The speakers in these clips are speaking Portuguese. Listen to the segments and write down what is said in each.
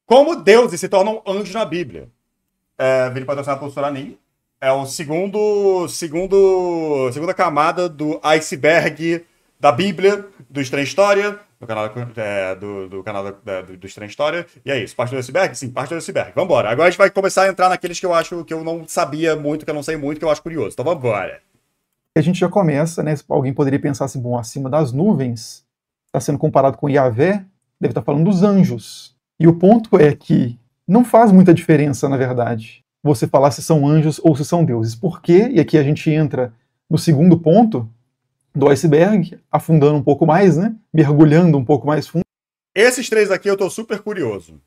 Como deuses se tornam anjos na Bíblia. Vídeo patrocinado por Soranin. É o segunda camada do iceberg da Bíblia, do Estranha História, do canal, do canal do Estranha História. E é isso. Parte do iceberg? Sim, parte do iceberg. Vambora. Agora a gente vai começar a entrar naqueles que eu acho que eu não sabia muito, que eu não sei muito, que eu acho curioso. Então vambora. A gente já começa, né? Alguém poderia pensar assim, bom, acima das nuvens, está sendo comparado com Yahvé, deve estar falando dos anjos. E o ponto é que não faz muita diferença, na verdade, você falar se são anjos ou se são deuses. Por quê? E aqui a gente entra no segundo ponto do iceberg, afundando um pouco mais, né? Mergulhando um pouco mais fundo. Esses três aqui eu tô super curioso.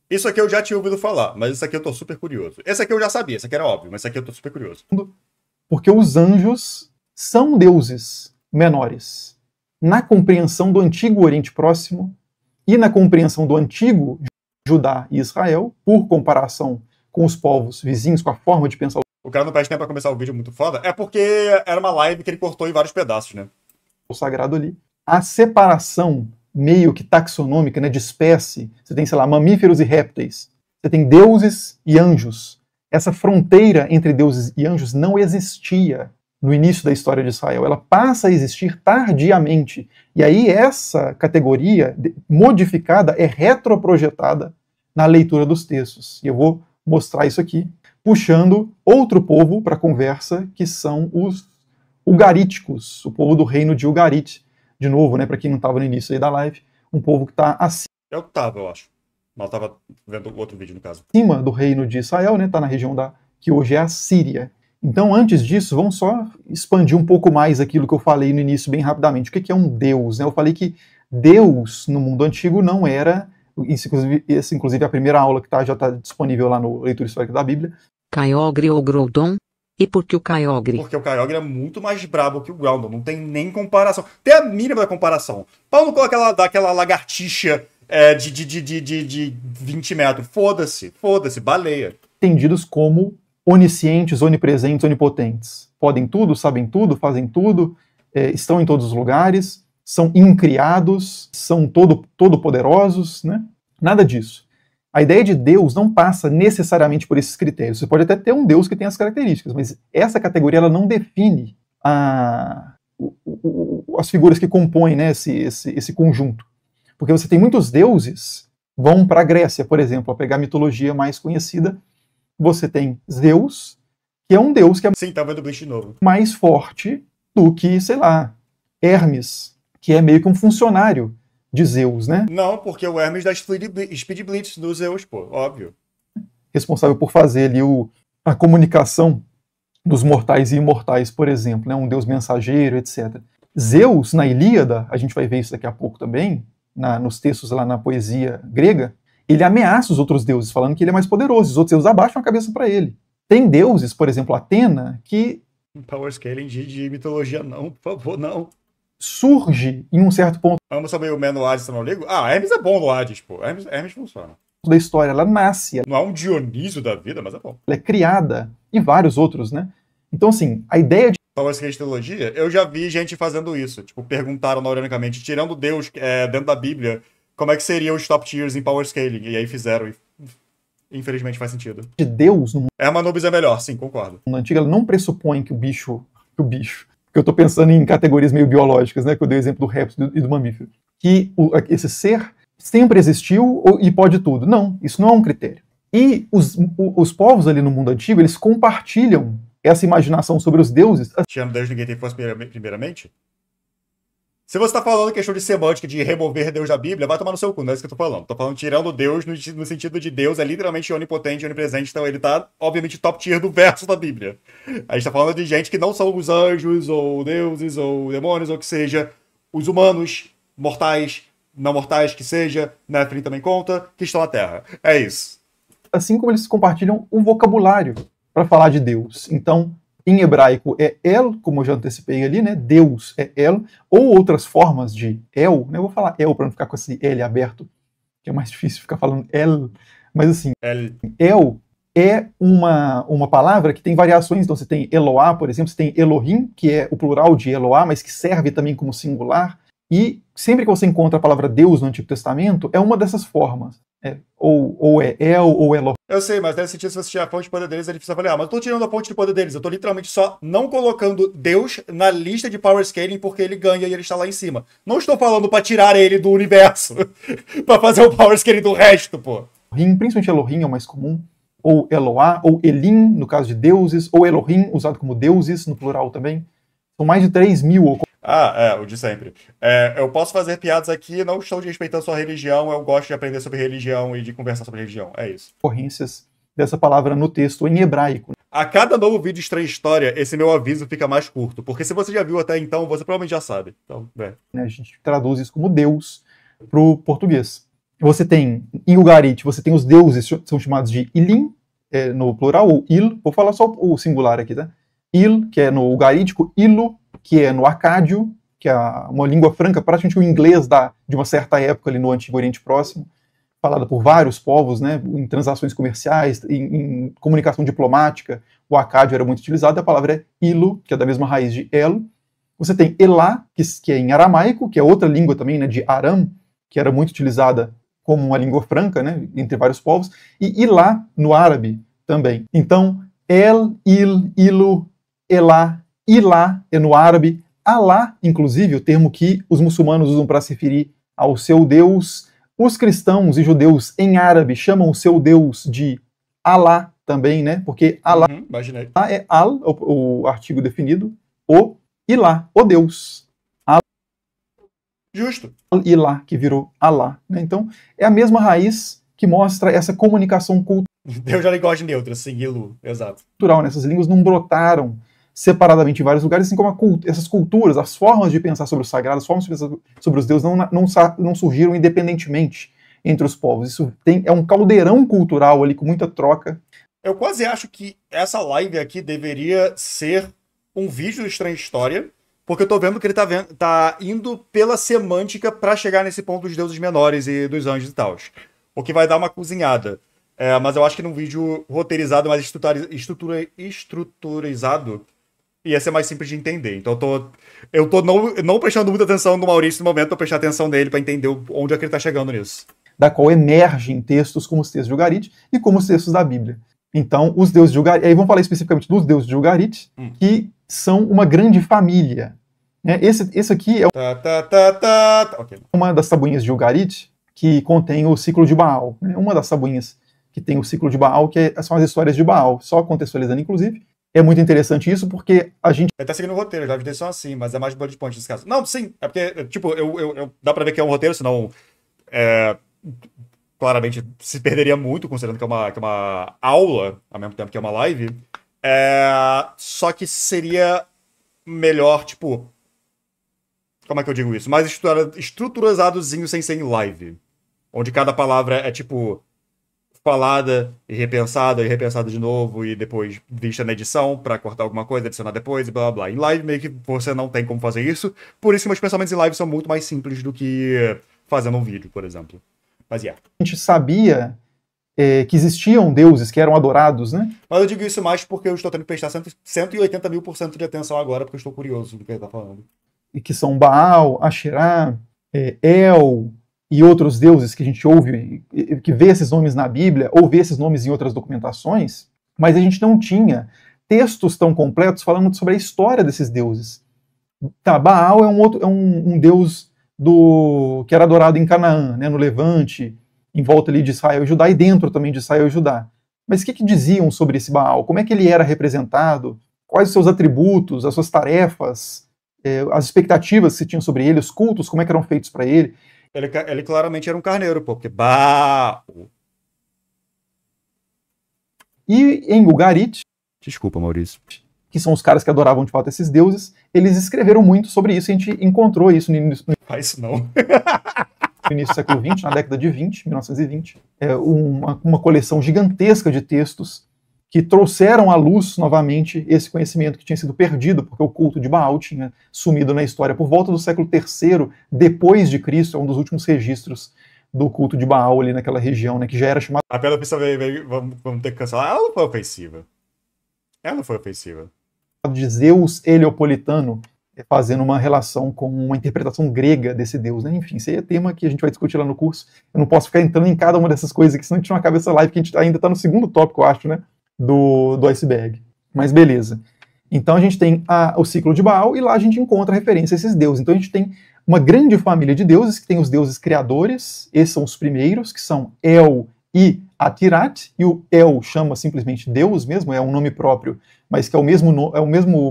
Isso aqui eu já tinha ouvido falar, mas isso aqui eu tô super curioso. Esse aqui eu já sabia, esse aqui era óbvio, mas esse aqui eu tô super curioso. Porque os anjos são deuses menores. Na compreensão do antigo Oriente Próximo e na compreensão do antigo Judá e Israel, por comparação com os povos vizinhos, com a forma de pensar. O cara não perde tempo pra começar o vídeo muito foda, é porque era uma live que ele cortou em vários pedaços, né? O sagrado ali. A separação meio que taxonômica, né, de espécie, você tem, sei lá, mamíferos e répteis, você tem deuses e anjos. Essa fronteira entre deuses e anjos não existia no início da história de Israel. Ela passa a existir tardiamente. E aí essa categoria modificada é retroprojetada na leitura dos textos. E eu vou mostrar isso aqui, puxando outro povo para a conversa, que são os ugaríticos, o povo do reino de Ugarit. De novo, né, para quem não estava no início aí da live, um povo que está acima. Eu tava, eu acho. Mas eu tava vendo outro vídeo, no caso. Acima do reino de Israel, né, está na região que hoje é a Síria. Então, antes disso, vamos só expandir um pouco mais aquilo que eu falei no início, bem rapidamente. O que é um Deus? Eu falei que Deus, no mundo antigo, não era... Essa, inclusive, é a primeira aula que já está disponível lá no Leitura Histórica da Bíblia. Kyogre ou Groudon? E por que o Kyogre? Porque o Kyogre é muito mais brabo que o Groudon. Não tem nem comparação. Tem a mínima da comparação. Pau no cu daquela lagartixa de 20 metros. Foda-se, baleia. Entendidos como oniscientes, onipresentes, onipotentes. Podem tudo, sabem tudo, fazem tudo, estão em todos os lugares, são incriados, são todo-poderosos, né? Nada disso. A ideia de Deus não passa necessariamente por esses critérios. Você pode até ter um Deus que tem as características, mas essa categoria ela não define as figuras que compõem, né, esse conjunto. Porque você tem muitos deuses, vão para a Grécia, por exemplo, a pegar a mitologia mais conhecida. Você tem Zeus, que é um deus que é Sim, tá vendo Bleach de novo. mais forte do que, sei lá, Hermes, que é meio que um funcionário de Zeus, né? Não, porque o Hermes dá Speed Blitz do Zeus, pô, óbvio. Responsável por fazer ali a comunicação dos mortais e imortais, por exemplo, né? Um deus mensageiro, etc. Zeus, na Ilíada, a gente vai ver isso daqui a pouco também, nos textos lá na poesia grega, ele ameaça os outros deuses, falando que ele é mais poderoso. Os outros deuses abaixam a cabeça para ele. Tem deuses, por exemplo, Atena, que... Power scaling de mitologia não, por favor, não. Surge em um certo ponto Vamos saber o no Hades, eu não ligo? Hermes é bom no Hades, pô. Hermes funciona. da história. Ela nasce, Não é um Dionísio da vida, mas é bom. ela é criada, e vários outros, né? Então, assim, a ideia de Power scaling de teologia, eu já vi gente fazendo isso. Tipo, perguntaram, ironicamente, tirando Deus dentro da Bíblia, como é que seriam os top tiers em Power scaling? E aí fizeram, e infelizmente faz sentido. Deus no Hermanubis é melhor, sim, concordo. mundo antigo, ela não pressupõe que o bicho, porque eu estou pensando em categorias meio biológicas, né, que eu dei o exemplo do réptil e do mamífero, que esse ser sempre existiu e pode tudo. Não, isso não é um critério. E os povos ali no mundo antigo, eles compartilham essa imaginação sobre os deuses. Tirando Deus, ninguém tem força primeiramente? Se você tá falando questão de semântica, de remover Deus da Bíblia, vai tomar no seu cu, não é isso que eu tô falando. Tô falando tirando Deus no sentido de Deus é literalmente onipotente, onipresente, então ele tá, obviamente, top tier do verso da Bíblia. A gente tá falando de gente que não são os anjos, ou deuses, ou demônios, ou que seja, os humanos, mortais, não mortais, que seja, Nephilim também conta, que estão na Terra. É isso. Assim como eles compartilham um vocabulário para falar de Deus. Então, em hebraico é El, como eu já antecipei ali, né? Deus é El, ou outras formas de El, né? Eu vou falar El para não ficar com esse L aberto, que é mais difícil ficar falando El, mas assim, El é uma palavra que tem variações, então você tem Eloá, por exemplo, você tem Elohim, que é o plural de Eloá, mas que serve também como singular, e sempre que você encontra a palavra Deus no Antigo Testamento, é uma dessas formas. Ou é El, ou Elohim. Eu sei, mas nesse sentido, se você tirar a fonte de poder deles, a gente precisa falar, mas eu tô tirando a fonte de poder deles, eu tô literalmente só não colocando Deus na lista de power scaling porque ele ganha e ele está lá em cima. Não estou falando pra tirar ele do universo, pra fazer o power scaling do resto, pô. Principalmente Elohim é o mais comum, ou Eloá, ou Elim, no caso de deuses, ou Elohim, usado como deuses, no plural também. São mais de 3.000. O de sempre. Eu posso fazer piadas aqui, não estou desrespeitando sua religião, eu gosto de aprender sobre religião e de conversar sobre religião, é isso. Ocorrências dessa palavra no texto em hebraico. A cada novo vídeo de Estranha História, esse meu aviso fica mais curto, porque se você já viu até então, você provavelmente já sabe. Então, A gente traduz isso como Deus para o português. Você tem, em Ugarit, você tem os deuses, são chamados de Ilim, no plural, ou Il, vou falar só o singular aqui, tá? Il, que é no ugarítico, Ilu, que é no acádio, que é uma língua franca, praticamente o inglês de uma certa época ali no Antigo Oriente Próximo, falada por vários povos, né, em transações comerciais, em comunicação diplomática. O acádio era muito utilizado, a palavra é Ilu, que é da mesma raiz de El. Você tem Elá, que é em aramaico, que é outra língua também, né, de Aram, que era muito utilizada como uma língua franca, né, entre vários povos, e Ilá, no árabe, também. Então, El, Il, Ilu, Elá, Ilá é no árabe, Alá, inclusive, o termo que os muçulmanos usam para se referir ao seu Deus. Os cristãos e judeus em árabe chamam o seu Deus de Alá também, né? Porque Alá imaginei. É Al, o artigo definido, o Ilá, o Deus. Justo. Ilá, que virou Alá. Né? Então, é a mesma raiz que mostra essa comunicação Deus já linguagem neutra, sim, Ilu, exato. cultural. Essas línguas não brotaram separadamente em vários lugares, assim como essas culturas, as formas de pensar sobre o sagrado, as formas de pensar sobre os deuses não surgiram independentemente entre os povos. Isso é um caldeirão cultural ali com muita troca. Eu quase acho que essa live aqui deveria ser um vídeo do Estranha História, porque eu tô vendo que ele tá indo pela semântica pra chegar nesse ponto dos deuses menores e dos anjos e tal. O que vai dar uma cozinhada. Mas eu acho que num vídeo roteirizado, mais estruturizado, ia ser mais simples de entender. Então eu tô não prestando muita atenção no Maurício no momento, tô prestando atenção nele pra entender onde é que ele tá chegando nisso. Da qual emergem textos como os textos de Ugarit e como os textos da Bíblia. Então, os deuses de Ugarit, aí vamos falar especificamente dos deuses de Ugarit, que são uma grande família. Esse aqui é Okay. Uma das tabuinhas de Ugarit que contém o ciclo de Baal. Né? Uma das tabuinhas que tem o ciclo de Baal, são as histórias de Baal, só contextualizando, inclusive. É muito interessante isso, porque a gente... Ele tá seguindo o roteiro, já vi são assim, mas é mais bullet point nesse caso. Não, sim, é porque, tipo, dá pra ver que é um roteiro, senão claramente se perderia muito, considerando que é uma aula, ao mesmo tempo que é uma live. Só que seria melhor, tipo... Como é que eu digo isso? Mais estruturadozinho sem ser em live. Onde cada palavra é, tipo... falada e repensada de novo e depois vista na edição pra cortar alguma coisa, adicionar depois e blá blá blá. Em live meio que você não tem como fazer isso, por isso que meus pensamentos em live são muito mais simples do que fazendo um vídeo, por exemplo. Mas a gente sabia que existiam deuses que eram adorados, né? Mas eu digo isso mais porque eu estou tendo que prestar 180.000% de atenção agora, porque eu estou curioso do que ele tá falando. E que são Baal, Asherá, El... e outros deuses que a gente ouve, que vê esses nomes na Bíblia, ou vê esses nomes em outras documentações, mas a gente não tinha textos tão completos falando sobre a história desses deuses. Baal é um deus que era adorado em Canaã, né, no Levante, em volta ali de Israel e Judá, e dentro também de Israel e Judá. Mas o que diziam sobre esse Baal? Como é que ele era representado? Quais os seus atributos, as suas tarefas, as expectativas que se tinham sobre ele, os cultos, como é que eram feitos para ele? Ele claramente era um carneiro, pô, porque Baal. E em Ugarit... Desculpa, Maurício. Que são os caras que adoravam de fato esses deuses, eles escreveram muito sobre isso, e a gente encontrou isso Faz isso não. no início do século XX, na década de 1920. Uma coleção gigantesca de textos que trouxeram à luz novamente esse conhecimento que tinha sido perdido, porque o culto de Baal tinha sumido na história por volta do século III depois de Cristo, é um dos últimos registros do culto de Baal ali naquela região, né, que já era chamado... A pena precisa ver, vamos ter que cancelar. Ela não foi ofensiva. De Zeus Heliopolitano, fazendo uma relação com uma interpretação grega desse Deus, né? Enfim, esse é tema que a gente vai discutir lá no curso. Eu não posso ficar entrando em cada uma dessas coisas aqui, senão a gente não acaba essa live, que a gente ainda está no segundo tópico, eu acho, né? Do iceberg. Mas beleza. Então a gente tem o ciclo de Baal, e lá a gente encontra referência a esses deuses. Então a gente tem uma grande família de deuses, que tem os deuses criadores, esses são os primeiros, que são El e Atirat, e o El chama simplesmente Deus mesmo, é um nome próprio, mas que é a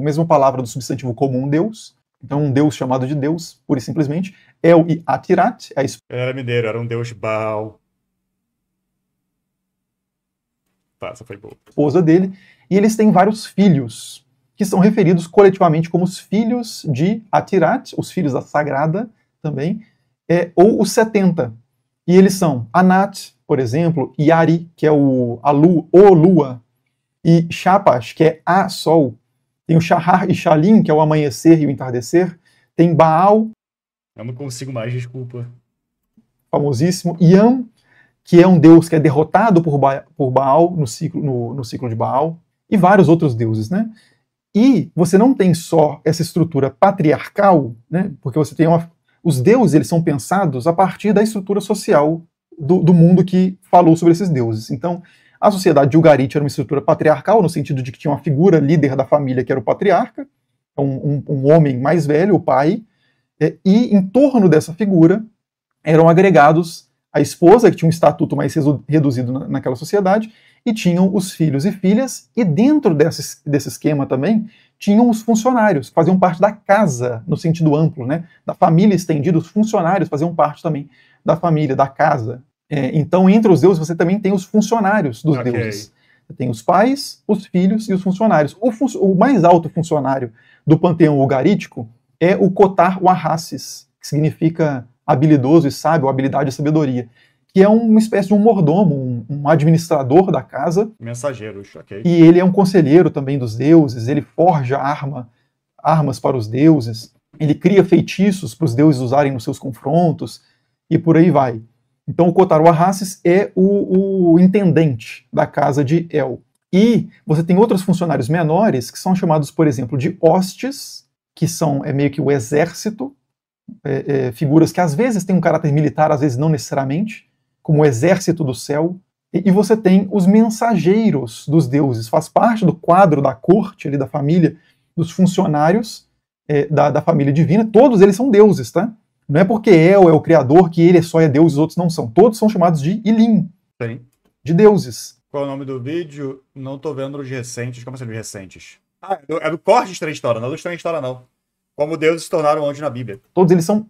mesma palavra do substantivo comum Deus. Então um Deus chamado de Deus, pura e simplesmente. El e Atirat é a Era mineiro, era um deus Baal. Tá, essa foi boa. esposa dele, e eles têm vários filhos, que são referidos coletivamente como os filhos de Atirat, os filhos da Sagrada também, ou os 70. E eles são Anat, por exemplo, Yari, que é o Lua, e Shapash, que é a Sol. Tem o Shahar e Shalim, que é o amanhecer e o entardecer. Tem Baal, Eu não consigo mais, desculpa. famosíssimo. Yam, que é um deus que é derrotado por Baal no ciclo de Baal. E vários outros deuses, né? E você não tem só essa estrutura patriarcal, né? Porque você tem os deuses, eles são pensados a partir da estrutura social do mundo que falou sobre esses deuses. Então, a sociedade de Ugarit era uma estrutura patriarcal, no sentido de que tinha uma figura líder da família, que era o patriarca, um homem mais velho, o pai, e em torno dessa figura eram agregados a esposa, que tinha um estatuto mais reduzido naquela sociedade, e tinham os filhos e filhas, e dentro desse esquema também tinham os funcionários, que faziam parte da casa, no sentido amplo, né? Da família estendida, os funcionários faziam parte também da família, da casa. Então, entre os deuses, você também tem os funcionários dos deuses. Você tem os pais, os filhos e os funcionários. O mais alto funcionário do panteão ugarítico é o Kotar Wahassis, que significa habilidoso e sábio, habilidade e sabedoria, que é uma espécie de um mordomo, um administrador da casa. Mensageiros, ok. E ele é um conselheiro também dos deuses, ele forja armas para os deuses, ele cria feitiços para os deuses usarem nos seus confrontos, e por aí vai. Então o Kotar Wahassis é o intendente da casa de El. E você tem outros funcionários menores, que são chamados, por exemplo, de hostes, que são meio que o exército, figuras que às vezes têm um caráter militar, às vezes não necessariamente, como o exército do céu. E você tem os mensageiros dos deuses, faz parte do quadro da corte, ali, da família, dos funcionários da família divina. Todos eles são deuses, tá? Não é porque El é o criador que ele só é Deus e os outros não são. Todos são chamados de Ilim, Sim. de deuses. Qual é o nome do vídeo? Não tô vendo os recentes. Como assim os recentes? É do corte de Trem História, não é do Trem História, não. Como deuses se tornaram anjos na Bíblia. Todos eles são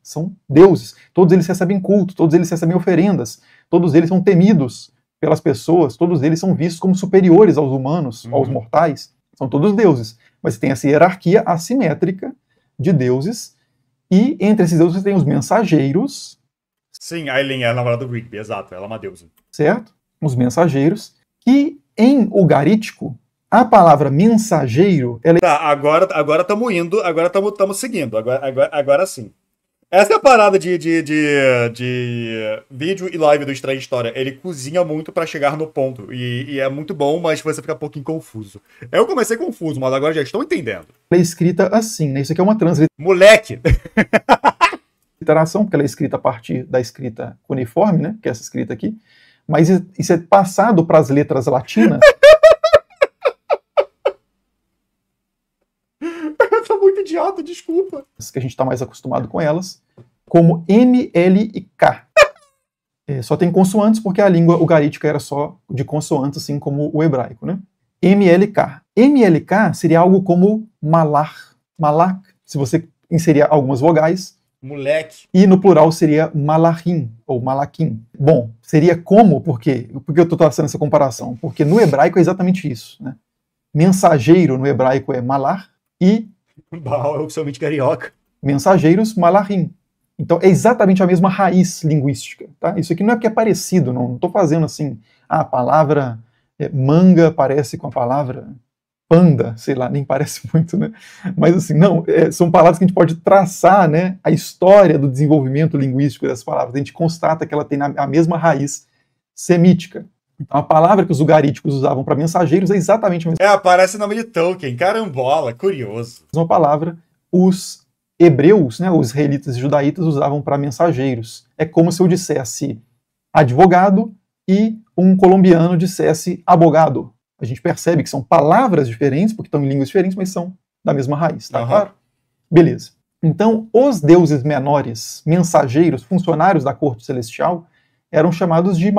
são deuses. Todos eles recebem culto, todos eles recebem oferendas, todos eles são temidos pelas pessoas, todos eles são vistos como superiores aos humanos, aos mortais. São todos deuses. Mas tem essa hierarquia assimétrica de deuses. E entre esses deuses tem os mensageiros. Sim, a Eileen é a namorada do Rigby, exato, ela é uma deusa. Certo? Os mensageiros, que em ugarítico, a palavra mensageiro... Tá, agora estamos indo, agora estamos seguindo, agora sim. Essa é a parada de vídeo e live do Estranha História. Ele cozinha muito pra chegar no ponto. E é muito bom, mas você fica um pouquinho confuso. Eu comecei confuso, mas agora já estou entendendo. Ela é escrita assim, né? Isso aqui é uma Moleque! transliteração, porque ela é escrita a partir da escrita cuneiforme, né? Que é essa escrita aqui. Mas isso é passado para as letras latinas. Eu tô muito idiota, desculpa. Que a gente está mais acostumado com elas, como M, L e K. Só tem consoantes porque a língua ugarítica era só de consoantes, assim como o hebraico, né? M, L, K. M, L, K seria algo como malach. Malach, se você inserir algumas vogais. Moleque. E no plural seria malachim, ou malaquim. Bom, seria como, por quê? Por que eu estou traçando essa comparação? Porque no hebraico é exatamente isso, né? Mensageiro no hebraico é malach e Baal é oficialmente carioca. mensageiros malachim. Então é exatamente a mesma raiz linguística. Tá? Isso aqui não é porque é parecido, não estou fazendo assim, a palavra manga parece com a palavra panda, sei lá, nem parece muito, né? Mas assim, não, são palavras que a gente pode traçar, né, a história do desenvolvimento linguístico dessas palavras. A gente constata que ela tem a mesma raiz semítica. Então a palavra que os ugaríticos usavam para mensageiros é exatamente a mesma. Parece nome de Tolkien, carambola, curioso. Uma palavra os hebreus, né, os israelitas e judaítas usavam para mensageiros. É como se eu dissesse advogado e um colombiano dissesse abogado. A gente percebe que são palavras diferentes, porque estão em línguas diferentes, mas são da mesma raiz, tá claro? Beleza. Então, os deuses menores, mensageiros, funcionários da corte celestial, eram chamados de,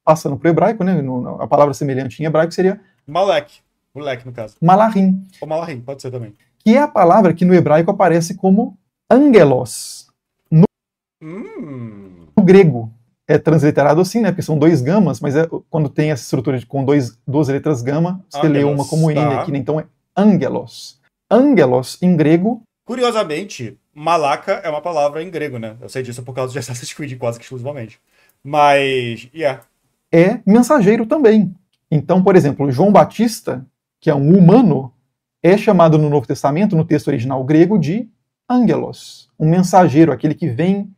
passando para o hebraico, né, a palavra semelhante em hebraico seria Malek. Moleque, no caso. Malachim. Ou Malachim, pode ser também. Que é a palavra que no hebraico aparece como angelos. No grego é transliterado assim, né? Porque são 2 gamas, mas quando tem essa estrutura com 2 letras gama, você lê uma como N aqui, né? Então é angelos. Angelos, em grego... Curiosamente, malaca é uma palavra em grego, né? Eu sei disso por causa de Assassin's Creed, quase que exclusivamente. Mas, é mensageiro também. Então, por exemplo, João Batista, que é um humano, é chamado no Novo Testamento, no texto original grego, de angelos, um mensageiro, aquele que vem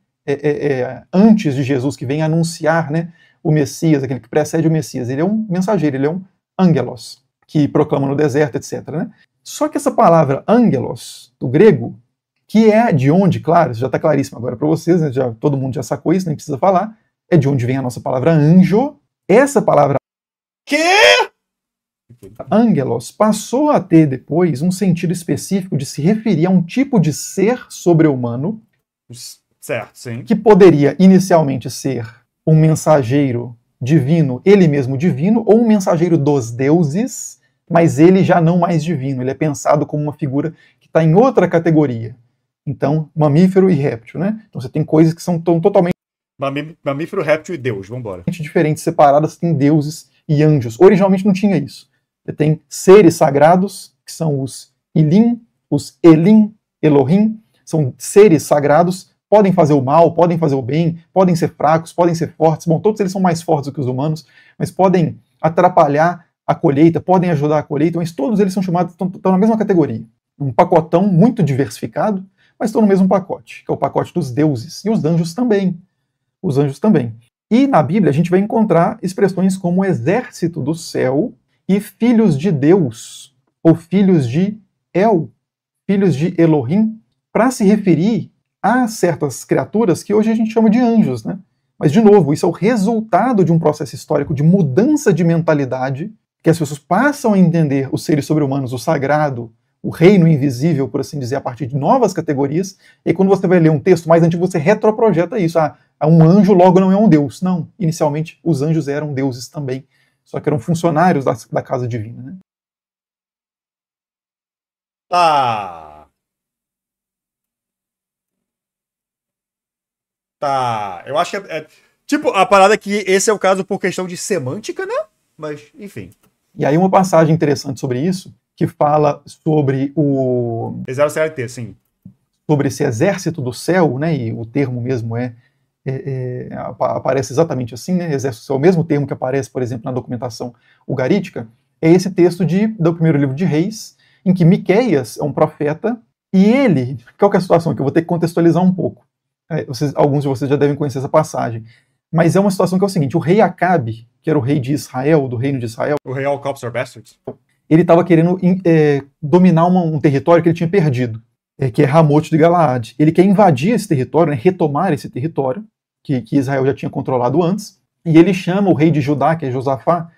antes de Jesus, que vem anunciar, né, o Messias, aquele que precede o Messias. Ele é um mensageiro, ele é um angelos, que proclama no deserto, etc. Né? Só que essa palavra angelos, do grego, que é de onde, claro, isso já está claríssimo agora para vocês, né, todo mundo já sacou isso, nem precisa falar, é de onde vem a nossa palavra anjo. Essa palavra angelos passou a ter depois um sentido específico de se referir a um tipo de ser sobre-humano, certo, sim, que poderia inicialmente ser um mensageiro divino, ele mesmo divino, ou um mensageiro dos deuses, mas ele já não mais divino, ele é pensado como uma figura que está em outra categoria. Então, mamífero e réptil, né? Então você tem coisas que são totalmente mamífero, réptil e Deus, vambora. Diferentes, separadas, tem deuses e anjos. Originalmente não tinha isso. Você tem seres sagrados, que são os Ilim, os Elim, Elohim, são seres sagrados, podem fazer o mal, podem fazer o bem, podem ser fracos, podem ser fortes. Bom, todos eles são mais fortes do que os humanos, mas podem atrapalhar a colheita, podem ajudar a colheita, mas todos eles são chamados, estão na mesma categoria. Um pacotão muito diversificado, mas estão no mesmo pacote, que é o pacote dos deuses. E os anjos também. Os anjos também. E na Bíblia a gente vai encontrar expressões como exército do céu e filhos de Deus, ou filhos de El, filhos de Elohim, para se referir a certas criaturas que hoje a gente chama de anjos, né? Mas, de novo, isso é o resultado de um processo histórico de mudança de mentalidade, que as pessoas passam a entender os seres sobre-humanos, o sagrado, o reino invisível, por assim dizer, a partir de novas categorias, e quando você vai ler um texto mais antigo, você retroprojeta isso. Um anjo logo não é um deus. Não, inicialmente os anjos eram deuses também, só que eram funcionários da casa divina. Né? Tá, eu acho que tipo, a parada é que esse é o caso por questão de semântica, né? Mas, enfim. E aí uma passagem interessante sobre isso, que fala sobre o... CLT, sim. Sobre esse exército do céu, né? E o termo mesmo aparece exatamente assim, né? Exército do céu, o mesmo termo que aparece, por exemplo, na documentação ugarítica, é esse texto do primeiro livro de Reis, em que Miqueias é um profeta, e ele, qual que é a situação? Que eu vou ter que contextualizar um pouco. Alguns de vocês já devem conhecer essa passagem. Mas é uma situação que é o seguinte, o rei Acabe, que era o rei de Israel, do reino de Israel... O rei All Cops Are Bastards? Ele estava querendo dominar um território que ele tinha perdido, que é Ramote de Galaade. Ele quer invadir esse território, né, retomar esse território, que Israel já tinha controlado antes, e ele chama o rei de Judá, que é Josafá,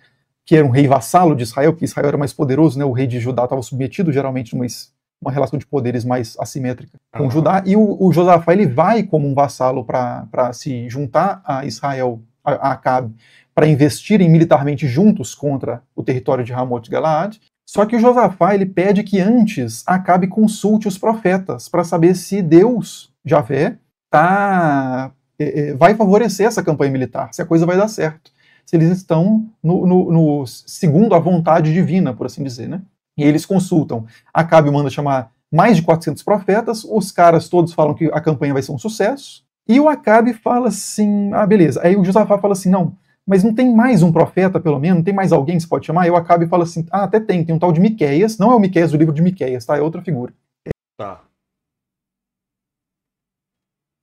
que era um rei vassalo de Israel, porque Israel era mais poderoso, né, o rei de Judá estava submetido geralmente numa relação de poderes mais assimétrica com Judá, e o Josafá ele vai como um vassalo para se juntar a Israel, a Acabe, para investirem militarmente juntos contra o território de Ramote Galaade. Só que o Josafá ele pede que antes Acabe consulte os profetas para saber se Deus, Javé, vai favorecer essa campanha militar, se a coisa vai dar certo, se eles estão segundo a vontade divina, por assim dizer, né? E eles consultam. Acabe manda chamar mais de 400 profetas, os caras todos falam que a campanha vai ser um sucesso, e o Acabe fala assim, beleza. Aí o Josafá fala assim, não, mas não tem mais um profeta, pelo menos? Não tem mais alguém que se pode chamar? Aí o Acabe fala assim, até tem um tal de Miqueias, não é o Miqueias do livro de Miqueias, tá? É outra figura. Tá.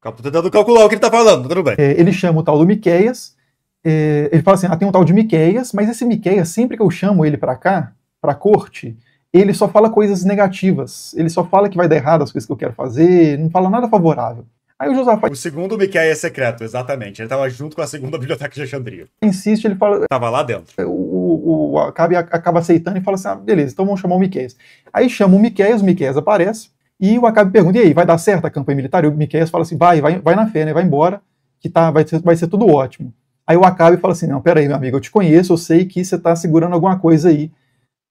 Tô tentando calcular o que ele tá falando, tudo bem. Ele chama o tal do Miqueias, ele fala assim, tem um tal de Miqueias, mas esse Miqueias, sempre que eu chamo ele pra cá, pra corte, ele só fala coisas negativas. Ele só fala que vai dar errado as coisas que eu quero fazer, não fala nada favorável. Aí o Josafá O segundo Miqueias é secreto, exatamente. Ele estava junto com a segunda biblioteca de Alexandria. insiste, ele fala, Tava lá dentro. o Acabe acaba aceitando e fala assim, beleza, então vamos chamar o Miqueias. Aí chama o Miqueias aparece, e o Acabe pergunta, e aí, vai dar certo a campanha militar? E o Miqueias fala assim, vai na fé, né, vai embora, que vai ser tudo ótimo. Aí o Acabe fala assim, não, peraí, meu amigo, eu te conheço, eu sei que você tá segurando alguma coisa aí,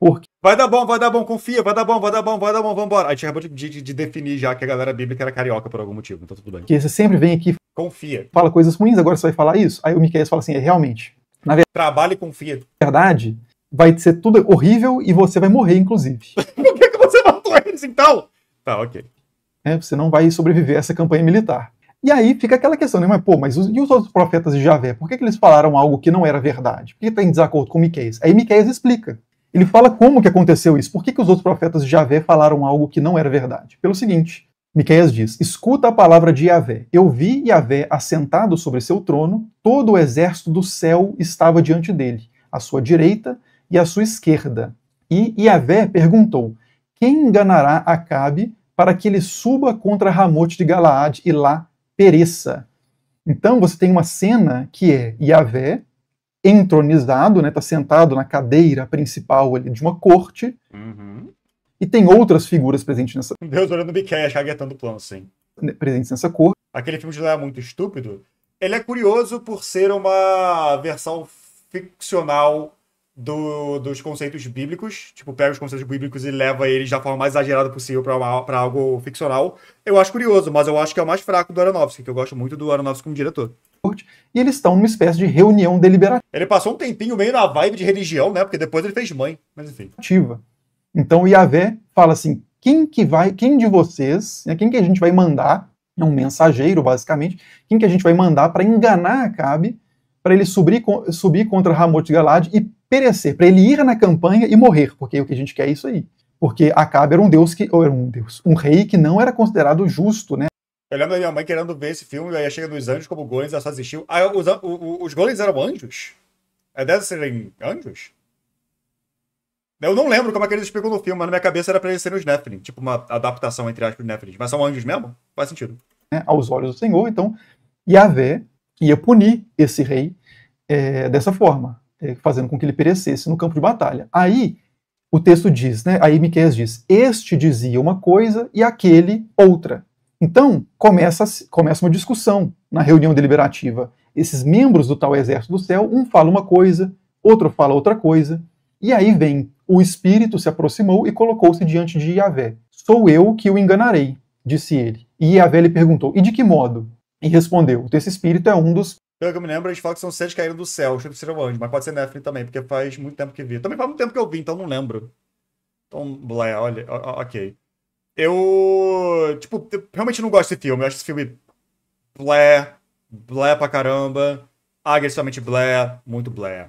porque... Vai dar bom, confia, vai dar bom, vambora. A gente acabou de definir já que a galera bíblica era carioca por algum motivo, então tudo bem. Porque você sempre vem aqui e Confia. fala coisas ruins, agora você vai falar isso? Aí o Miqueias fala assim, realmente, na Trabalha e confia. verdade, vai ser tudo horrível e você vai morrer, inclusive. Por que você matou eles, então? Tá, ok. Você não vai sobreviver a essa campanha militar. E aí fica aquela questão, né? Mas e os outros profetas de Javé? Por que eles falaram algo que não era verdade? Por que está em desacordo com Miqueias? Aí Miqueias explica. Ele fala como que aconteceu isso. Por que os outros profetas de Javé falaram algo que não era verdade? Pelo seguinte, Miqueias diz, escuta a palavra de Javé. Eu vi Javé assentado sobre seu trono, todo o exército do céu estava diante dele, à sua direita e à sua esquerda. E Javé perguntou, quem enganará Acabe para que ele suba contra Ramote de Galaade e lá pereça? Então você tem uma cena que é Javé entronizado, né, tá sentado na cadeira principal ali de uma corte, e tem outras figuras presentes nessa Deus olhando o Miqueias, caguetando o plano, sim. presentes nessa corte. Aquele filme de lá é muito estúpido. Ele é curioso por ser uma versão ficcional dos conceitos bíblicos. Tipo, pega os conceitos bíblicos e leva eles da forma mais exagerada possível pra algo ficcional. Eu acho curioso, mas eu acho que é o mais fraco do Aronofsky, que eu gosto muito do Aronofsky como diretor. E eles estão numa espécie de reunião deliberativa. Ele passou um tempinho meio na vibe de religião, né? Porque depois ele fez Mãe, mas enfim. Então o Javé fala assim, quem de vocês, né, quem que a gente vai mandar, é um mensageiro basicamente, quem que a gente vai mandar para enganar Acabe, para ele subir contra Ramote de Galaade e perecer, para ele ir na campanha e morrer, porque o que a gente quer é isso aí. Porque Acabe era um rei que não era considerado justo, né? Eu lembro da minha mãe querendo ver esse filme, aí chega nos anjos como golems, ela só assistiu. Ah, os golems eram anjos? Deve serem anjos? Eu não lembro como é que eles explicam no filme, mas na minha cabeça era pra eles serem os Nephilim, tipo uma adaptação entre aspas dos Nephilim. Mas são anjos mesmo? Faz sentido. Aos olhos do Senhor, então Javé ia punir esse rei dessa forma, fazendo com que ele perecesse no campo de batalha. Aí o texto diz, né? Aí Miqueias diz, este dizia uma coisa e aquele outra. Então, começa uma discussão na reunião deliberativa. Esses membros do tal exército do céu, um fala uma coisa, outro fala outra coisa, e aí vem, o Espírito se aproximou e colocou-se diante de Javé. Sou eu que o enganarei, disse ele. E Javé lhe perguntou, e de que modo? E respondeu, esse Espírito é um dos... Pelo que eu me lembro, a gente fala que são 7 caíram do céu, achei que seriam anjos, mas pode ser Nephilim também, porque faz muito tempo que vi. Também faz muito tempo que eu vi, então não lembro. Então, blé, olha, ok. Eu realmente não gosto desse filme. Eu acho esse filme blé pra caramba. Agressivamente blé, muito blé.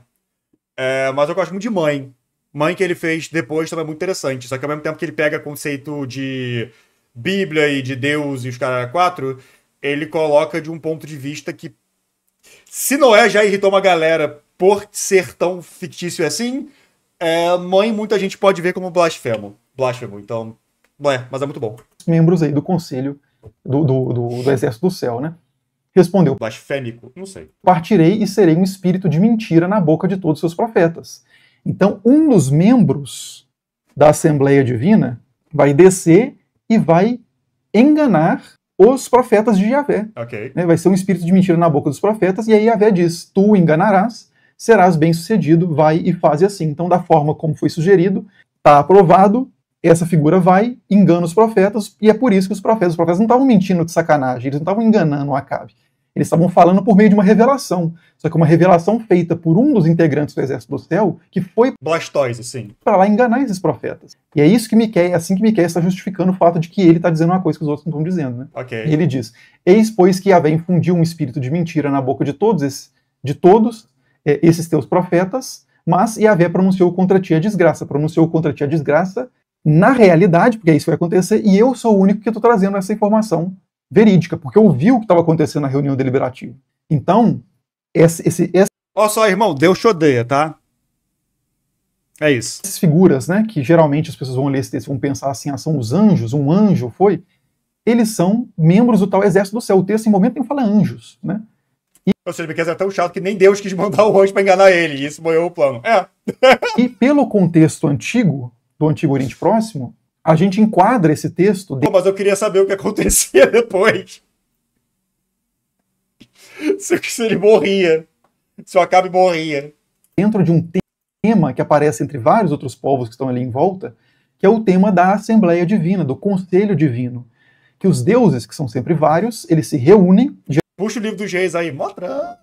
Mas eu gosto muito de Mãe. Mãe que ele fez depois também é muito interessante. Só que ao mesmo tempo que ele pega conceito de Bíblia e de Deus e os caras 4, ele coloca de um ponto de vista que, se Noé já irritou uma galera por ser tão fictício assim, Mãe muita gente pode ver como blasfemo. Então... mas é muito bom. Membros aí do conselho do exército do céu, né? Respondeu, blasfêmico, não sei. Partirei e serei um espírito de mentira na boca de todos os seus profetas. Então, um dos membros da Assembleia Divina vai descer e vai enganar os profetas de Javé. Okay. Vai ser um espírito de mentira na boca dos profetas, e aí Javé diz, tu enganarás, serás bem-sucedido, vai e faz assim. Então, da forma como foi sugerido, está aprovado, essa figura vai, engana os profetas, e é por isso que os profetas não estavam mentindo de sacanagem, eles não estavam enganando o Acabe. Eles estavam falando por meio de uma revelação, só que uma revelação feita por um dos integrantes do Exército do Céu, que foi Blastoise, sim, para lá enganar esses profetas. E é isso que Miqueias, assim que Miqueias está justificando o fato de que ele está dizendo uma coisa que os outros não estão dizendo, né? Okay. E ele diz, eis, pois, que Javé infundiu um espírito de mentira na boca de todos esses teus profetas, mas Javé pronunciou contra ti a desgraça, na realidade, porque é isso que vai acontecer, e eu sou o único que estou trazendo essa informação verídica, porque eu vi o que estava acontecendo na reunião deliberativa. Então, Ó só, irmão, Deus te odeia, tá? É isso. Essas figuras, né, que geralmente as pessoas vão ler esse texto e vão pensar assim, são os anjos, um anjo foi, eles são membros do tal exército do céu. O texto em momento nenhum fala anjos, né? Ou seja, porque é tão chato que nem Deus quis mandar o anjo pra enganar ele, e isso morreu o plano. E pelo contexto antigo, do Antigo Oriente Próximo, a gente enquadra esse texto... Mas eu queria saber o que acontecia depois. Se ele morria. Se o Acabe morria. Dentro de um tema que aparece entre vários outros povos que estão ali em volta, que é o tema da Assembleia Divina, do Conselho Divino. Que os deuses, que são sempre vários, eles se reúnem... Puxa o livro dos reis aí. Motran.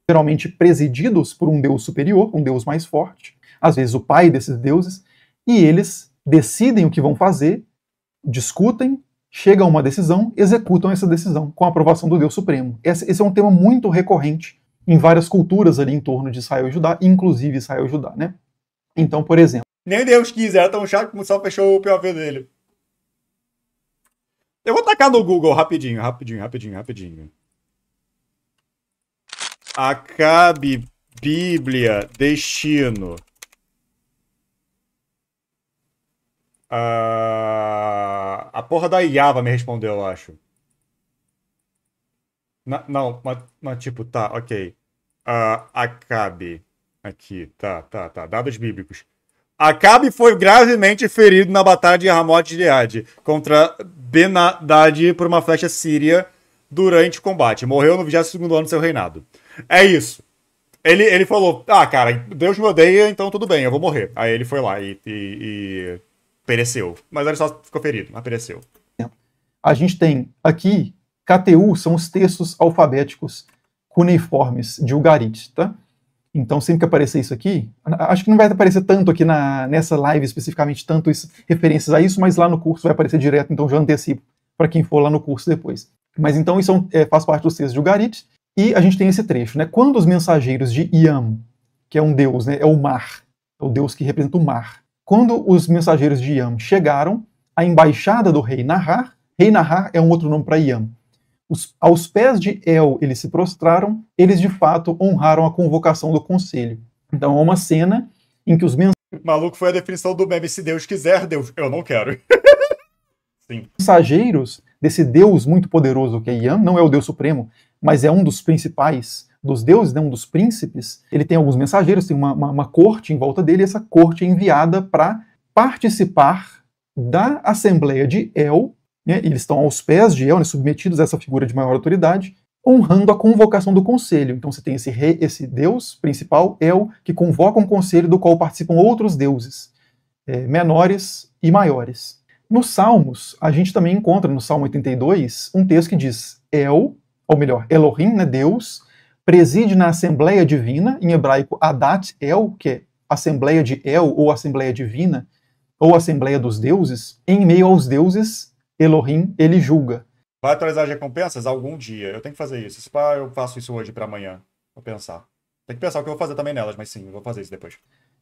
Geralmente presididos por um deus superior, um deus mais forte, às vezes o pai desses deuses, e eles decidem o que vão fazer, discutem, chegam a uma decisão, executam essa decisão com a aprovação do Deus Supremo. Esse é um tema muito recorrente em várias culturas ali em torno de Israel e Judá, inclusive Israel e Judá, né? Então, por exemplo... Nem Deus quis, era tão chato que só fechou o POV dele. Eu vou tacar no Google rapidinho. Acabe, Bíblia, destino. A porra da Iava me respondeu, eu acho. Não, mas tipo, tá, ok. Acabe. Aqui, tá. Dados bíblicos. Acabe foi gravemente ferido na batalha de Ramot Gileade contra Ben-Hadad por uma flecha síria durante o combate. Morreu no 22º ano do seu reinado. É isso. Ele falou, cara, Deus me odeia, então tudo bem, eu vou morrer. Aí ele foi lá e pereceu. Mas ele só ficou ferido, mas pereceu. A gente tem aqui, KTU são os textos alfabéticos cuneiformes de Ugarit, tá? Então, sempre que aparecer isso aqui, acho que não vai aparecer tanto aqui nessa live especificamente, tanto referências a isso, mas lá no curso vai aparecer direto, então já antecipo para quem for lá no curso depois. Mas então isso faz parte dos textos de Ugarit, e a gente tem esse trecho, né? Quando os mensageiros de Iam, que é um deus, né? É o mar, é o deus que representa o mar. Quando os mensageiros de Iam chegaram à embaixada do rei Nahar é um outro nome para Iam. Aos pés de El eles se prostraram, eles de fato honraram a convocação do conselho. Então é uma cena em que os Maluco, foi a definição do meme, se Deus quiser, Deus, eu não quero. Sim. Mensageiros desse Deus muito poderoso que é Iam, não é o Deus Supremo, mas é um dos principais dos deuses, né, um dos príncipes. Ele tem alguns mensageiros, tem uma corte em volta dele, e essa corte é enviada para participar da Assembleia de El, né, eles estão aos pés de El, né, submetidos a essa figura de maior autoridade, honrando a convocação do conselho. Então você tem esse deus principal, El, que convoca um conselho do qual participam outros deuses, menores e maiores. Nos Salmos, a gente também encontra no Salmo 82 um texto que diz El, ou melhor, Elohim, né, Deus, preside na Assembleia Divina, em hebraico Adat El, que é Assembleia de El, ou Assembleia Divina, ou Assembleia dos Deuses, em meio aos deuses, Elohim, ele julga. Vai atualizar as recompensas? Algum dia. Eu tenho que fazer isso. Eu faço isso hoje para amanhã. Vou pensar. Tem que pensar o que eu vou fazer também nelas, mas sim, eu vou fazer isso depois.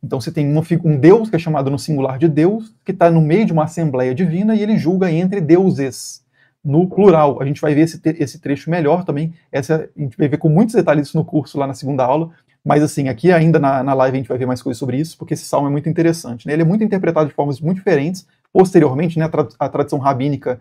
Então você tem um Deus que é chamado no singular de Deus, que está no meio de uma Assembleia Divina, e ele julga entre deuses, no plural. A gente vai ver esse trecho melhor também. A gente vai ver com muitos detalhes isso no curso, lá na segunda aula. Mas assim, aqui ainda na live a gente vai ver mais coisas sobre isso, porque esse salmo é muito interessante, né? Ele é muito interpretado de formas muito diferentes. Posteriormente, né, a tradição rabínica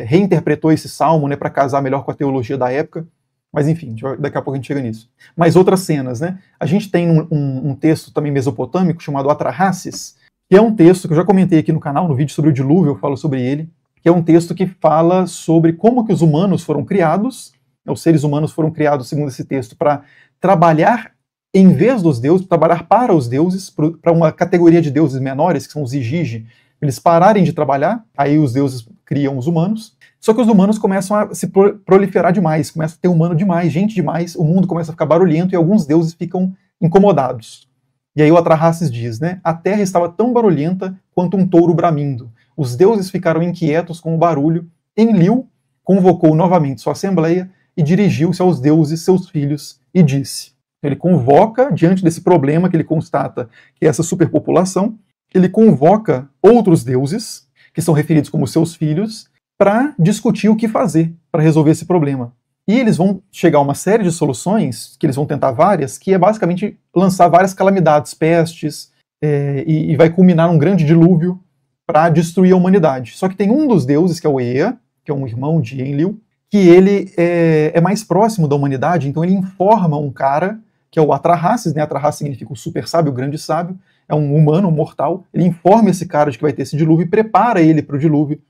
reinterpretou esse salmo, né, para casar melhor com a teologia da época. Mas enfim, daqui a pouco a gente chega nisso. Mas outras cenas, né? A gente tem um texto também mesopotâmico chamado Atrahasis, que é um texto que eu já comentei aqui no canal, no vídeo sobre o dilúvio, eu falo sobre ele, que é um texto que fala sobre como que os humanos foram criados, os seres humanos foram criados, segundo esse texto, para trabalhar em vez dos deuses, trabalhar para os deuses, para uma categoria de deuses menores, que são os Igigi, eles pararem de trabalhar, aí os deuses criam os humanos, só que os humanos começam a se proliferar demais, começa a ter humano demais, gente demais, o mundo começa a ficar barulhento e alguns deuses ficam incomodados. E aí o Atrahasis diz, né, a terra estava tão barulhenta quanto um touro bramindo. Os deuses ficaram inquietos com o barulho. Enlil convocou novamente sua assembleia e dirigiu-se aos deuses, seus filhos, e disse. Ele convoca, diante desse problema que ele constata, que é essa superpopulação, ele convoca outros deuses, que são referidos como seus filhos, para discutir o que fazer para resolver esse problema. E eles vão chegar a uma série de soluções, que eles vão tentar várias, que é basicamente lançar várias calamidades, pestes, e vai culminar num grande dilúvio para destruir a humanidade. Só que tem um dos deuses, que é o Ea, que é um irmão de Enlil, que ele é mais próximo da humanidade, então ele informa um cara, que é o Atrahasis, né? Atrahasis significa o super sábio, o grande sábio, é um humano, um mortal, ele informa esse cara de que vai ter esse dilúvio e prepara ele para o dilúvio,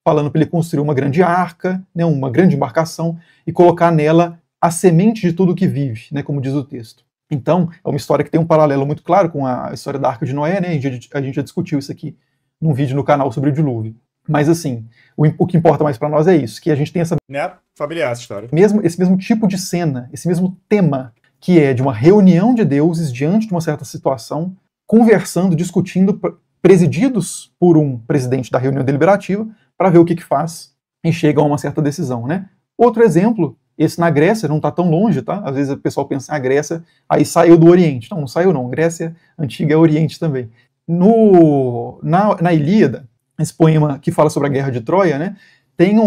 falando para ele construir uma grande arca, né? Uma grande embarcação, e colocar nela a semente de tudo que vive, né? Como diz o texto. Então, é uma história que tem um paralelo muito claro com a história da Arca de Noé, né? A gente já discutiu isso aqui num vídeo no canal sobre o dilúvio. Mas assim, o que importa mais para nós é isso, que a gente tem essa... Né? Familiar essa história. Esse mesmo tipo de cena, esse mesmo tema, que é de uma reunião de deuses diante de uma certa situação, conversando, discutindo, presididos por um presidente da reunião deliberativa, para ver o que faz e chegam a uma certa decisão, né? Outro exemplo, esse na Grécia, não está tão longe, tá? Às vezes o pessoal pensa, a Grécia, aí saiu do Oriente. Não, não saiu não, Grécia antiga é Oriente também. Na Ilíada, esse poema que fala sobre a guerra de Troia, né?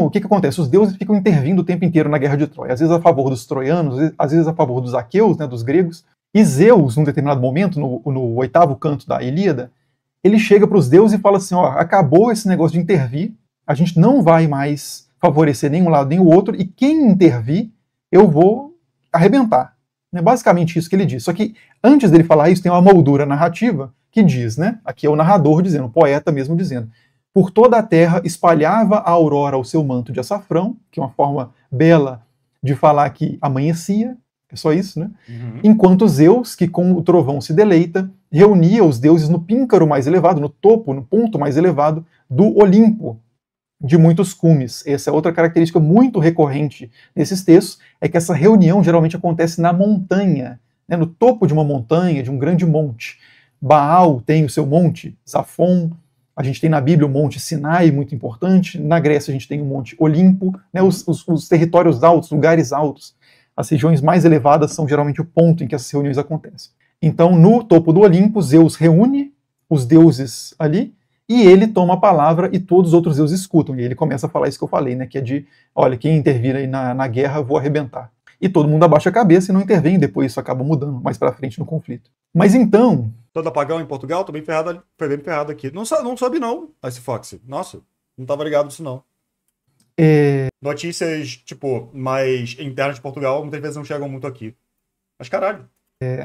O que acontece? Os deuses ficam intervindo o tempo inteiro na guerra de Troia, às vezes a favor dos troianos, às vezes a favor dos aqueus, né, dos gregos, e Zeus, num determinado momento, no oitavo canto da Ilíada, ele chega para os deuses e fala assim, ó, acabou esse negócio de intervir, a gente não vai mais favorecer nem um lado nem o outro, e quem intervir, eu vou arrebentar. É basicamente isso que ele diz. Só que antes dele falar isso, tem uma moldura narrativa que diz, né? Aqui é o narrador dizendo, o poeta mesmo dizendo, por toda a terra espalhava a aurora o seu manto de açafrão, que é uma forma bela de falar que amanhecia, é só isso, né? Uhum. Enquanto Zeus, que com o trovão se deleita, reunia os deuses no píncaro mais elevado, no topo, no ponto mais elevado do Olimpo, de muitos cumes. Essa é outra característica muito recorrente nesses textos, é que essa reunião geralmente acontece na montanha, né? No topo de uma montanha, de um grande monte. Baal tem o seu monte, Zafon. A gente tem na Bíblia o Monte Sinai, muito importante. Na Grécia a gente tem o Monte Olimpo, né, os territórios altos, lugares altos. As regiões mais elevadas são geralmente o ponto em que essas reuniões acontecem. Então, no topo do Olimpo, Zeus reúne os deuses ali, e ele toma a palavra e todos os outros deuses escutam. E ele começa a falar isso que eu falei, né, que é de, olha, quem intervir aí na guerra, eu vou arrebentar. E todo mundo abaixa a cabeça e não intervém, depois isso acaba mudando mais pra frente no conflito. Mas então... Todo apagão em Portugal, tô bem ferrado, foi bem ferrado aqui. Não soube não, Ice Fox. Nossa, não tava ligado nisso não. Notícias, tipo, mais internas de Portugal, muitas vezes não chegam muito aqui. Mas caralho.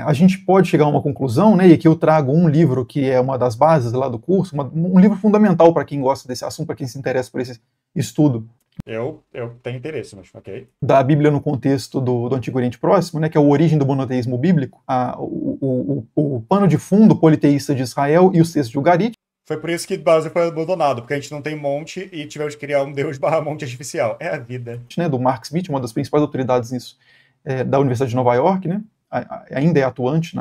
A gente pode chegar a uma conclusão, né, e aqui eu trago um livro que é uma das bases lá do curso, um livro fundamental para quem gosta desse assunto, para quem se interessa por esse estudo. Eu tenho interesse, mas ok. Da Bíblia no contexto do Antigo Oriente Próximo, né, que é a origem do monoteísmo bíblico, o pano de fundo politeísta de Israel e os textos de Ugarit. Foi por isso que o Brasil foi abandonado, porque a gente não tem monte e tivemos que criar um deus barra monte artificial. É a vida. Né, do Mark Smith, uma das principais autoridades nisso, da Universidade de Nova York, né, ainda é atuante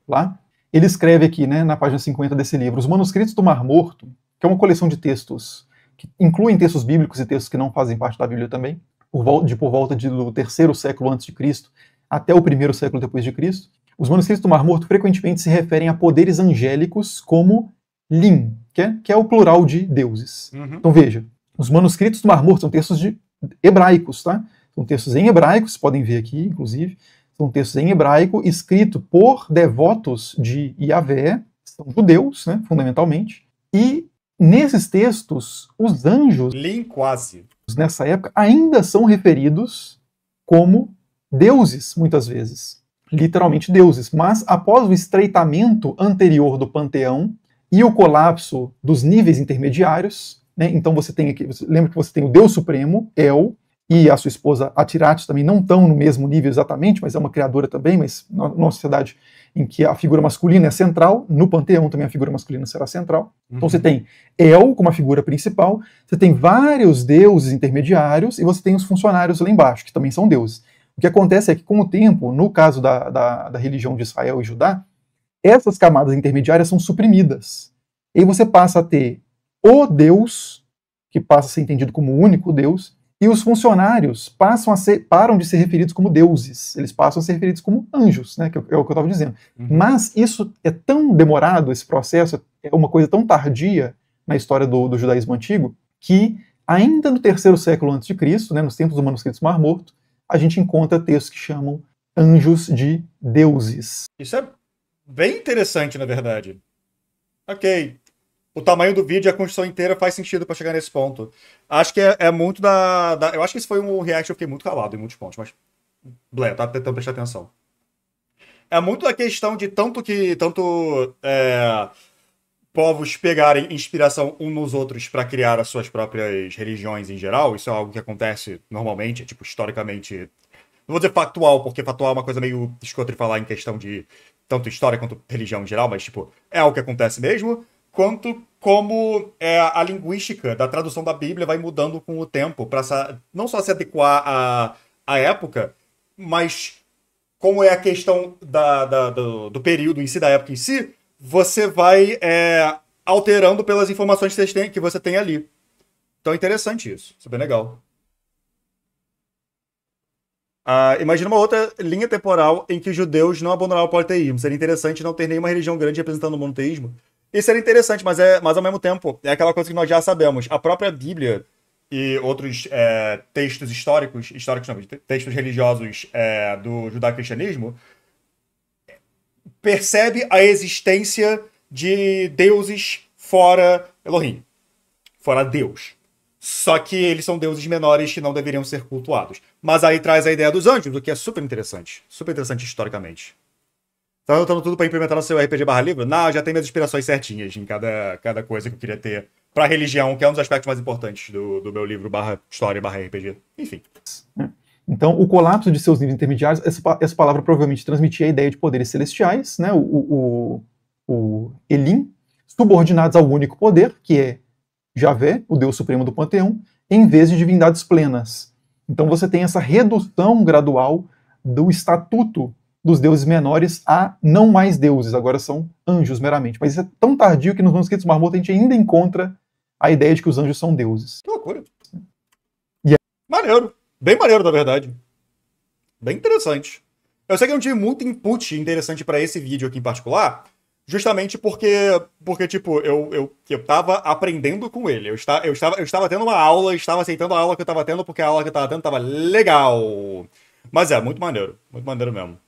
lá. Ele escreve aqui, né, na página 50 desse livro, Os Manuscritos do Mar Morto, que é uma coleção de textos que incluem textos bíblicos e textos que não fazem parte da Bíblia também, por volta do terceiro século antes de Cristo até o primeiro século depois de Cristo. Os manuscritos do Mar Morto frequentemente se referem a poderes angélicos como Lim, que é o plural de deuses. Uhum. Então veja, os manuscritos do Mar Morto são textos hebraicos, tá? São textos em hebraico, vocês podem ver aqui, inclusive, são textos em hebraico, escritos por devotos de Yahvé, são judeus, né, fundamentalmente, e nesses textos, os anjos, quase, nessa época, ainda são referidos como deuses, muitas vezes. Literalmente deuses. Mas, após o estreitamento anterior do panteão e o colapso dos níveis intermediários, né, então você tem aqui, lembra que você tem o Deus Supremo, El, e a sua esposa Atirates também não estão no mesmo nível exatamente, mas é uma criadora também, mas numa sociedade em que a figura masculina é central, no panteão também a figura masculina será central. Uhum. Então você tem El como a figura principal, você tem vários deuses intermediários e você tem os funcionários lá embaixo, que também são deuses. O que acontece é que com o tempo, no caso da religião de Israel e Judá, essas camadas intermediárias são suprimidas. E aí você passa a ter o Deus, que passa a ser entendido como o único Deus, e os funcionários param de ser referidos como deuses, eles passam a ser referidos como anjos, né, que é o que eu estava dizendo. Uhum. Mas isso é tão demorado, esse processo é uma coisa tão tardia na história do judaísmo antigo, que ainda no terceiro século antes de Cristo, né, nos tempos dos manuscritos Mar Morto, a gente encontra textos que chamam anjos de deuses. Isso é bem interessante, na verdade. Ok. O tamanho do vídeo e a construção inteira faz sentido pra chegar nesse ponto. Acho que é muito Eu acho que esse foi um react que eu fiquei muito calado em muitos pontos, mas. Blé, eu tava tentando prestar atenção. É muito da questão de povos pegarem inspiração uns nos outros pra criar as suas próprias religiões em geral. Isso é algo que acontece normalmente, tipo, historicamente. Não vou dizer factual, porque factual é uma coisa meio escrota de falar em questão de tanto história quanto religião em geral, mas, tipo, é algo que acontece mesmo. Quanto como a linguística da tradução da Bíblia vai mudando com o tempo, para não só se adequar à época, mas como é a questão do período em si, da época em si, você vai alterando pelas informações que você tem ali. Então é interessante isso. Isso é bem legal. Imagina uma outra linha temporal em que os judeus não abandonaram o politeísmo. Seria interessante não ter nenhuma religião grande representando o monoteísmo. Isso seria interessante, mas ao mesmo tempo é aquela coisa que nós já sabemos. A própria Bíblia e outros textos históricos não, textos religiosos do judaico-cristianismo, percebe a existência de deuses fora Elohim, fora Deus. Só que eles são deuses menores que não deveriam ser cultuados. Mas aí traz a ideia dos anjos, o que é super interessante. Super interessante historicamente. Tá anotando tudo pra implementar no seu RPG barra livro? Não, já tem minhas inspirações certinhas em cada coisa que eu queria ter pra religião, que é um dos aspectos mais importantes do meu livro barra história barra RPG. Enfim. Então, o colapso de seus níveis intermediários, essa palavra provavelmente transmitia a ideia de poderes celestiais, né? O Elim, subordinados ao único poder, que é Javé, o Deus Supremo do Panteão, em vez de divindades plenas. Então você tem essa redução gradual do estatuto dos deuses menores a não mais deuses, agora são anjos meramente. Mas isso é tão tardio que nos manuscritos Marmota a gente ainda encontra a ideia de que os anjos são deuses. Que loucura. Maneiro. Bem maneiro, na verdade. Bem interessante. Eu sei que eu não tive muito input interessante pra esse vídeo aqui em particular, justamente porque tipo, eu tava aprendendo com ele. Eu estava tendo uma aula, estava aceitando a aula que eu tava tendo, porque a aula que eu tava tendo tava legal. Mas muito maneiro mesmo.